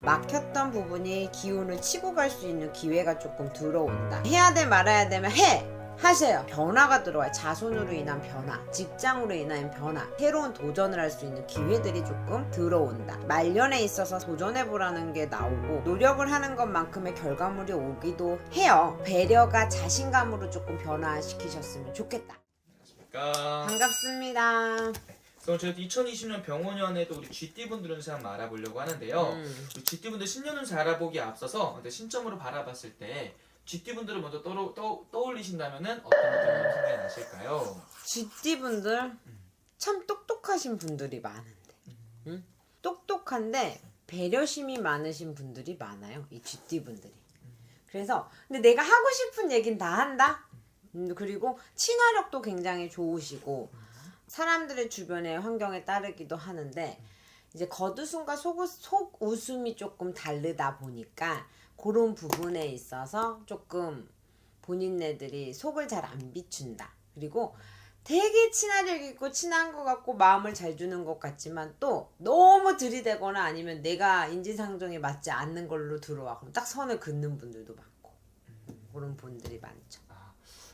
막혔던 부분이 기운을 치고 갈 수 있는 기회가 조금 들어온다. 해야 돼 말아야 되면 하세요. 변화가 들어와요. 자손으로 인한 변화, 직장으로 인한 변화, 새로운 도전을 할 수 있는 기회들이 조금 들어온다. 말년에 있어서 도전해보라는 게 나오고 노력을 하는 것만큼의 결과물이 오기도 해요. 배려가 자신감으로 조금 변화시키셨으면 좋겠다. 안녕하십니까. 반갑습니다. 그럼 저희 2020년 병원년에도 우리 GT분들은 한번 알아보려고 하는데요. 우리 GT분들 신년운세 알아보기에 앞서서 신점으로 바라봤을 때 GT분들을 먼저 떠올리신다면은 어떤 분들이 생각이 나실까요? GT분들 참 똑똑하신 분들이 많은데 똑똑한데 배려심이 많으신 분들이 많아요. 이 GT분들이. 그래서 근데 내가 하고 싶은 얘기는 다 한다. 그리고 친화력도 굉장히 좋으시고 사람들의 주변의 환경에 따르기도 하는데 이제 겉웃음과 속웃음이 조금 다르다 보니까 그런 부분에 있어서 조금 본인네들이 속을 잘 안 비춘다. 그리고 되게 친화력 있고 친한 것 같고 마음을 잘 주는 것 같지만 또 너무 들이대거나 아니면 내가 인지상정에 맞지 않는 걸로 들어와. 그럼 딱 선을 긋는 분들도 많고 그런 분들이 많죠.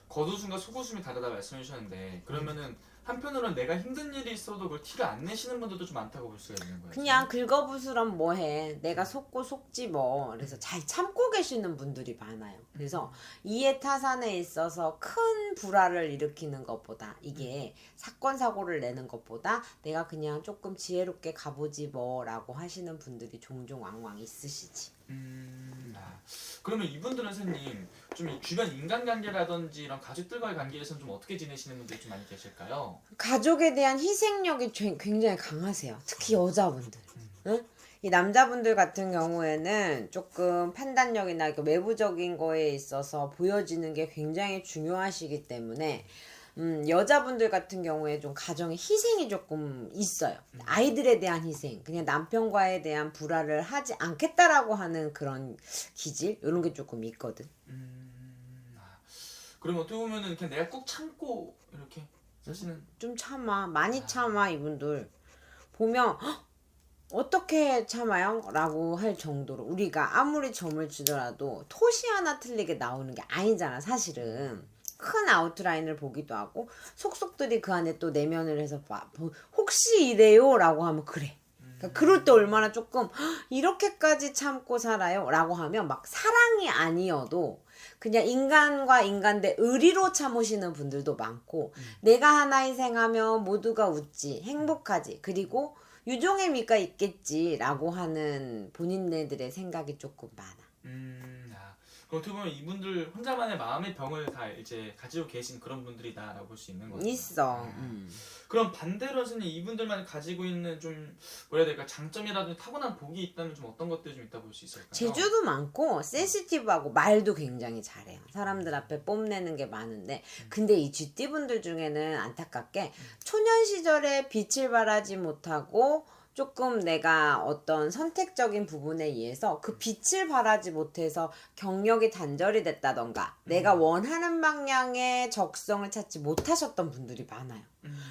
겉웃음과 속웃음이 다르다 말씀해 주셨는데 그러면은 한편으로는 내가 힘든 일이 있어도 그걸 티를 안 내시는 분들도 좀 많다고 볼 수가 있는 거예요. 그냥 긁어부스럼 뭐해. 내가 속고 속지 뭐. 그래서 잘 참고 계시는 분들이 많아요. 그래서 이해타산에 있어서 큰 불화를 일으키는 것보다 이게 사건 사고를 내는 것보다 내가 그냥 조금 지혜롭게 가보지 뭐라고 하시는 분들이 종종 왕왕 있으시지. 그러면 이분들은 선생님 좀 이 주변 인간관계라든지 이런 가족들과의 관계에서는 좀 어떻게 지내시는 분들이 좀 많이 계실까요? 가족에 대한 희생력이 굉장히 강하세요. 특히 여자분들. 응? 이 남자분들 같은 경우에는 조금 판단력이나 외부적인 거에 있어서 보여지는 게 굉장히 중요하시기 때문에 여자분들 같은 경우에 좀 가정의 희생이 조금 있어요. 아이들에 대한 희생, 그냥 남편과에 대한 불화를 하지 않겠다라고 하는 그런 기질 이런 게 조금 있거든. 그러면 어떻게 보면은 그냥 내가 꾹 참고 이렇게 사시는 좀 참아, 많이 참아. 이분들 보면 어떻게 참아요? 라고 할 정도로 우리가 아무리 점을 주더라도 토시 하나 틀리게 나오는 게 아니잖아 사실은. 큰 아웃라인을 보기도 하고 속속들이 그 안에 또 내면을 해서 혹시 이래요? 라고 하면 그래. 그러니까 그럴 때 얼마나 조금 이렇게까지 참고 살아요? 라고 하면 막 사랑이 아니어도 그냥 인간과 인간 대 의리로 참으시는 분들도 많고 내가 하나 희생하면 모두가 웃지 행복하지 그리고 유종의 미가 있겠지 라고 하는 본인네들의 생각이 조금 많아. 그럼 어떻게 보면 이분들 혼자만의 마음의 병을 다 이제 가지고 계신 그런 분들이다라고 볼 수 있는 거죠. 있어. 그럼 반대로 선생님 이분들만 가지고 있는 좀 뭐라 해야 될까 장점이라든지 타고난 복이 있다면 좀 어떤 것들이 좀 있다 볼 수 있을까요? 재주도 많고 센시티브하고 말도 굉장히 잘해요. 사람들 앞에 뽐내는 게 많은데 근데 이 GT분들 중에는 안타깝게 초년 시절에 빛을 발하지 못하고 조금 내가 어떤 선택적인 부분에 의해서 그 빛을 발하지 못해서 경력이 단절이 됐다던가 내가 원하는 방향의 적성을 찾지 못하셨던 분들이 많아요.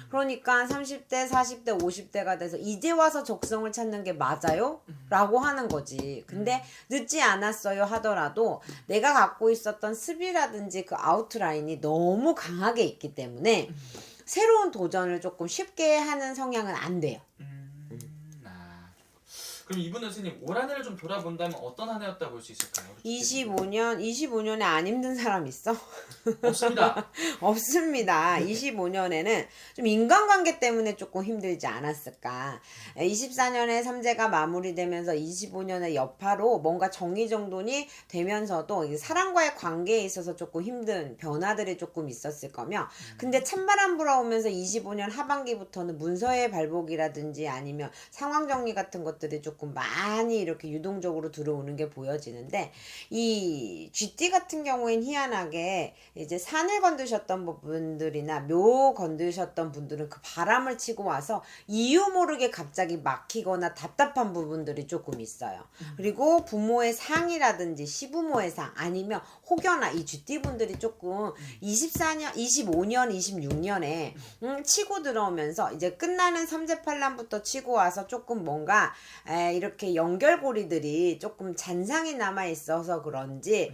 그러니까 30대, 40대, 50대가 돼서 이제 와서 적성을 찾는 게 맞아요? 라고 하는 거지. 근데 늦지 않았어요 하더라도 내가 갖고 있었던 습이라든지 그 아웃라인이 너무 강하게 있기 때문에 새로운 도전을 조금 쉽게 하는 성향은 안 돼요. 그럼 이분은 선생님 올 한 해를 좀 돌아본다면 어떤 한 해였다 볼 수 있을까요? 25년에 안 힘든 사람 있어? 없습니다. 없습니다. 25년에는 좀 인간관계 때문에 조금 힘들지 않았을까. 24년에 삼재가 마무리되면서 25년의 여파로 뭔가 정리정돈이 되면서도 사람과의 관계에 있어서 조금 힘든 변화들이 조금 있었을 거며 근데 찬바람 불어오면서 25년 하반기부터는 문서의 발복이라든지 아니면 상황 정리 같은 것들이 조금 많이 이렇게 유동적으로 들어오는 게 보여지는데 이 GT 같은 경우엔 희한하게 이제 산을 건드셨던 분들이나 묘 건드셨던 분들은 그 바람을 치고 와서 이유 모르게 갑자기 막히거나 답답한 부분들이 조금 있어요. 그리고 부모의 상이라든지 시부모의 상 아니면 혹여나 이 GT분들이 조금 24년, 25년, 26년에 치고 들어오면서 이제 끝나는 삼재팔람부터 치고 와서 조금 뭔가 이렇게 연결고리들이 조금 잔상이 남아 있어서 그런지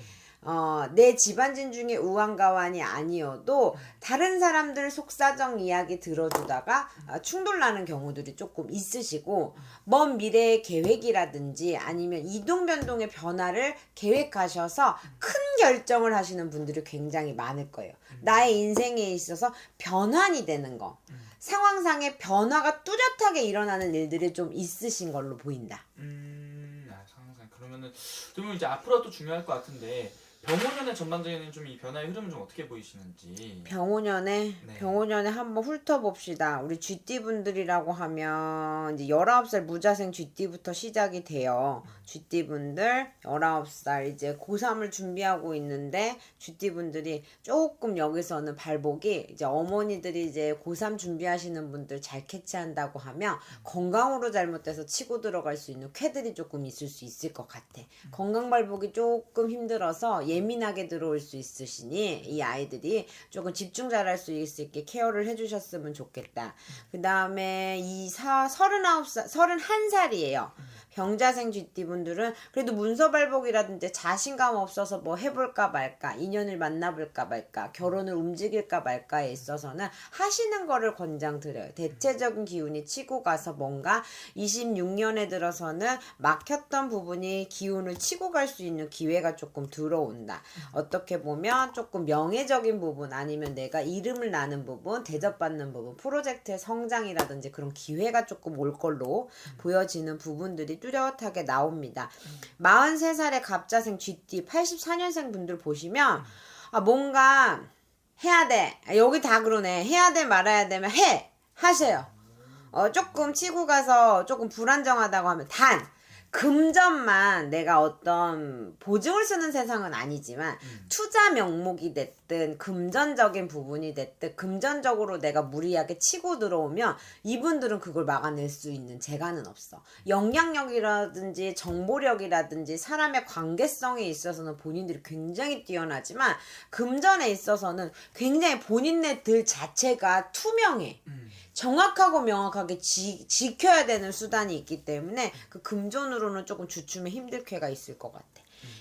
내 집안진 중에 우왕가완이 아니어도 다른 사람들 속사정 이야기 들어주다가 충돌나는 경우들이 조금 있으시고, 먼 미래의 계획이라든지 아니면 이동 변동의 변화를 계획하셔서 큰 결정을 하시는 분들이 굉장히 많을 거예요. 나의 인생에 있어서 변환이 되는 거, 상황상의 변화가 뚜렷하게 일어나는 일들이 좀 있으신 걸로 보인다. 상상. 그러면은 좀 이제 앞으로 또 중요할 것 같은데, 병오년의 전반적인 좀 이 변화의 흐름은 좀 어떻게 보이시는지. 병오년에 네. 병오년에 한번 훑어봅시다. 우리 쥐띠 분들이라고 하면 이제 19살 무자생 쥐띠부터 시작이 돼요. 쥐띠 분들 19살 이제 고3을 준비하고 있는데, 쥐띠 분들이 조금 여기서는 발복이, 이제 어머니들이 이제 고3 준비하시는 분들 잘 캐치한다고 하면 건강으로 잘못돼서 치고 들어갈 수 있는 쾌들이 조금 있을 수 있을 것 같아. 건강 발복이 조금 힘들어서 예민하게 들어올 수 있으시니 이 아이들이 조금 집중 잘할 수 있게 케어를 해주셨으면 좋겠다. 그 다음에 31살이에요. 병자생 쥐띠 분들은 그래도 문서 발복이라든지 자신감 없어서 뭐 해볼까 말까, 인연을 만나볼까 말까, 결혼을 움직일까 말까에 있어서는 하시는 거를 권장드려요. 대체적인 기운이 치고 가서 뭔가 26년에 들어서는 막혔던 부분이 기운을 치고 갈 수 있는 기회가 조금 들어온다. 어떻게 보면 조금 명예적인 부분, 아니면 내가 이름을 나는 부분, 대접받는 부분, 프로젝트의 성장이라든지 그런 기회가 조금 올 걸로 보여지는 부분들이 뚜렷하게 나옵니다. 43살의 갑자생 쥐띠 84년생 분들 보시면 뭔가 해야 돼. 여기 다 그러네. 해야 돼 말아야 되면 하세요. 조금 치고 가서 조금 불안정하다고 하면 금전만, 내가 어떤 보증을 쓰는 세상은 아니지만 투자 명목이 됐든 금전적인 부분이 됐든 금전적으로 내가 무리하게 치고 들어오면 이분들은 그걸 막아낼 수 있는 재간은 없어. 영향력이라든지 정보력이라든지 사람의 관계성에 있어서는 본인들이 굉장히 뛰어나지만 금전에 있어서는 굉장히 본인네들 자체가 투명해. 정확하고 명확하게 지켜야 되는 수단이 있기 때문에 그 금전으로는 조금 주춤에 힘들 쾌가 있을 것 같아.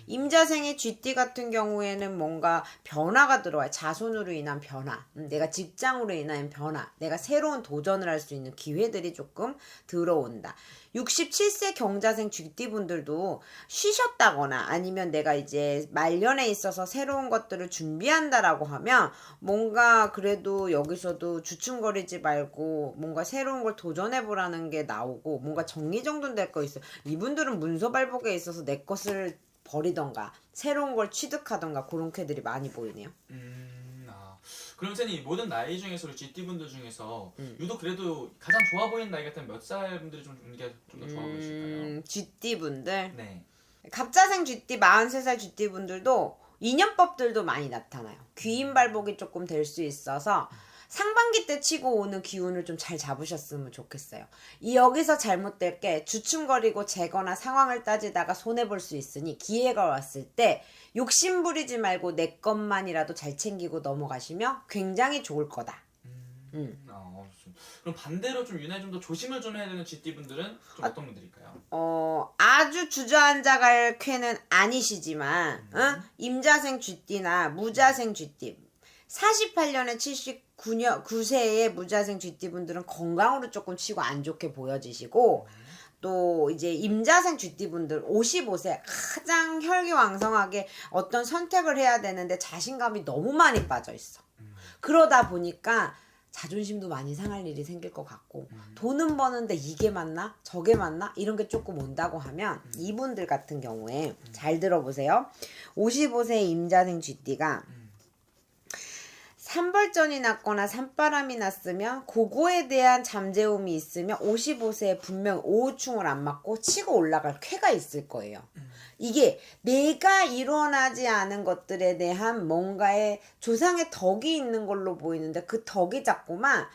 임자생의 쥐띠 같은 경우에는 뭔가 변화가 들어와요. 자손으로 인한 변화, 내가 직장으로 인한 변화, 내가 새로운 도전을 할 수 있는 기회들이 조금 들어온다. 67세 경자생 쥐띠 분들도 쉬셨다거나 아니면 내가 이제 말년에 있어서 새로운 것들을 준비한다라고 하면 뭔가 그래도 여기서도 주춤거리지 말고 뭔가 새로운 걸 도전해보라는 게 나오고, 뭔가 정리정돈될 거 있어요. 이분들은 문서 발복에 있어서 내 것을 버리던가 새로운 걸 취득하던가 그런 쾌들이 많이 보이네요. 그럼 선생님, 모든 나이 중에서 GT 분들 중에서 유독 그래도 가장 좋아 보이는 나이 같은 몇 살 분들이 좀 더 좋아 보이실까요? GT 분들. 네. 갑자생 GT 43살 GT 분들도 인연법들도 많이 나타나요. 귀인 발복이 조금 될 수 있어서 상반기 때 치고 오는 기운을 좀 잘 잡으셨으면 좋겠어요. 여기서 잘못될 게 주춤거리고 재거나 상황을 따지다가 손해볼 수 있으니 기회가 왔을 때 욕심 부리지 말고 내 것만이라도 잘 챙기고 넘어가시면 굉장히 좋을 거다. 그럼 반대로 좀 유난히 좀 더 조심을 좀 해야 되는 GT 분들은 좀 어떤 분들일까요? 아주 주저앉아 갈 쾌는 아니시지만 임자생 쥐띠나 무자생 쥐띠 48년에 79세의 무자생 쥐띠 분들은 건강으로 조금 치고 안 좋게 보여지시고, 또 이제 임자생 쥐띠 분들 55세 가장 혈기왕성하게 어떤 선택을 해야 되는데 자신감이 너무 많이 빠져 있어. 그러다 보니까 자존심도 많이 상할 일이 생길 것 같고, 돈은 버는데 이게 맞나? 저게 맞나? 이런 게 조금 온다고 하면 이분들 같은 경우에 잘 들어보세요. 55세 임자생 쥐띠가 산벌전이 났거나 산바람이 났으면 그거에 대한 잠재움이 있으면 55세에 분명 오후충을 안 맞고 치고 올라갈 쾌가 있을 거예요. 이게 내가 일어나지 않은 것들에 대한 뭔가의 조상의 덕이 있는 걸로 보이는데 그 덕이 자꾸만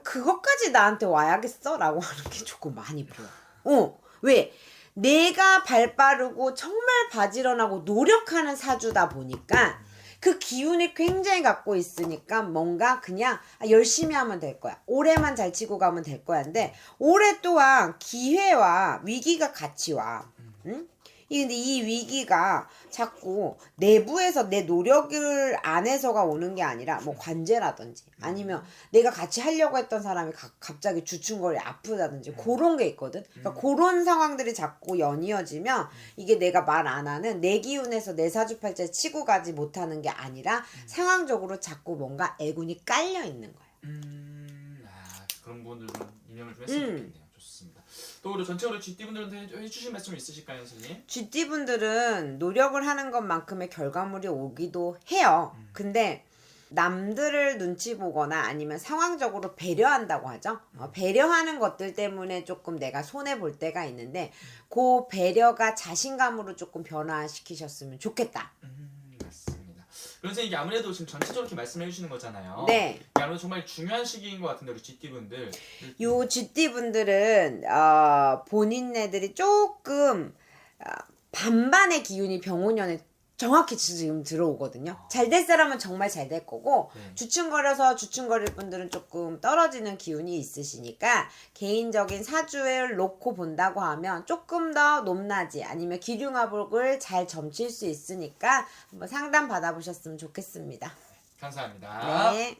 그것까지 나한테 와야겠어? 라고 하는 게 조금 많이 보여. 왜? 내가 발 빠르고 정말 바지런하고 노력하는 사주다 보니까 그 기운을 굉장히 갖고 있으니까 뭔가 그냥 열심히 하면 될 거야. 올해만 잘 치고 가면 될 거야. 근데 올해 또한 기회와 위기가 같이 와. 응? 근데 이 위기가 자꾸 내부에서 내 노력을 안에서가 오는 게 아니라 뭐 관제라든지 아니면 내가 같이 하려고 했던 사람이 갑자기 주춤거리 아프다든지 그런 게 있거든. 그러니까 그런 상황들이 자꾸 연이어지면 이게 내가 말 안 하는 내 기운에서 내 사주팔자 치고 가지 못하는 게 아니라 상황적으로 자꾸 뭔가 애군이 깔려 있는 거야. 그런 부분들 좀 인정을 좀 했으면 좋겠네요. 좋습니다. 또 우리 전체적으로 GT분들한테 해주실 말씀 있으실까요, 선생님? GT분들은 노력을 하는 것만큼의 결과물이 오기도 해요. 근데 남들을 눈치 보거나 아니면 상황적으로 배려한다고 하죠. 배려하는 것들 때문에 조금 내가 손해볼 때가 있는데 그 배려가 자신감으로 조금 변화시키셨으면 좋겠다. 맞습니다. 그래서 이게 아무래도 지금 전체적으로 이렇게 말씀해 주시는 거잖아요. 네. 이게 아무래도 정말 중요한 시기인 것 같은데 우리 GT분들. 요 GT분들은 본인네들이 조금 반반의 기운이 병원년에 정확히 지금 들어오거든요. 잘 될 사람은 정말 잘 될 거고 주춤거릴 분들은 조금 떨어지는 기운이 있으시니까 개인적인 사주를 놓고 본다고 하면 조금 더 높낮이 아니면 기륭화복을 잘 점칠 수 있으니까 한번 상담 받아보셨으면 좋겠습니다. 감사합니다. 네.